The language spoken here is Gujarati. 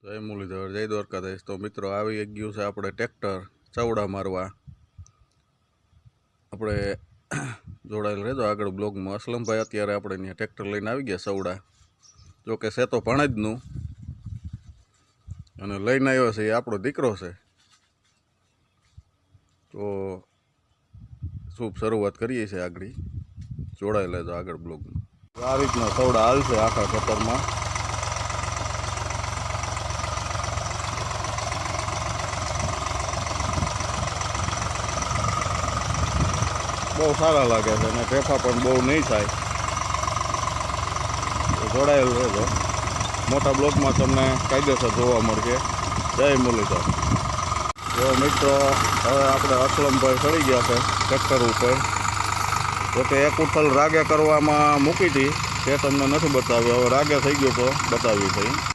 જય મુરલીધર, જય દ્વારકાધીશ. તો મિત્રો આવી ગયું છે આપણે ટ્રેક્ટર ચવડા મારવા. આપણે જોડાયેલ રહેજો આગળ બ્લોગમાં. અસલમભાઈ અત્યારે આપણે ત્યાં ટ્રેક્ટર લઈને આવી ગયા ચવડા. જોકે છે તો ભણજનું, અને લઈને આવ્યો છે એ આપણો દીકરો છે. તો શુભ શરૂઆત કરીએ છીએ આગળ. જોડાઈ લેજો આગળ બ્લોગમાં. આ રીતના ચવડા હાલશે આખા ખેતરમાં. બહુ સારા લાગે છે અને ફેફા પણ બહુ નહીં થાય. જોડાયેલ રહેજો. મોટા બ્લોકમાં તમને કાયદેસર જોવા મળશે. જય મુરલીધર. જો મિત્રો, હવે આપણે અસલમભાઈ ચડી ગયા છે ટ્રેક્ટર ઉપર. જોકે એક ઉથલ રાગે કરવામાં મૂકી હતી, તે તમને નથી બતાવ્યું. હવે રાગે થઈ ગયો તો બતાવી થઈ.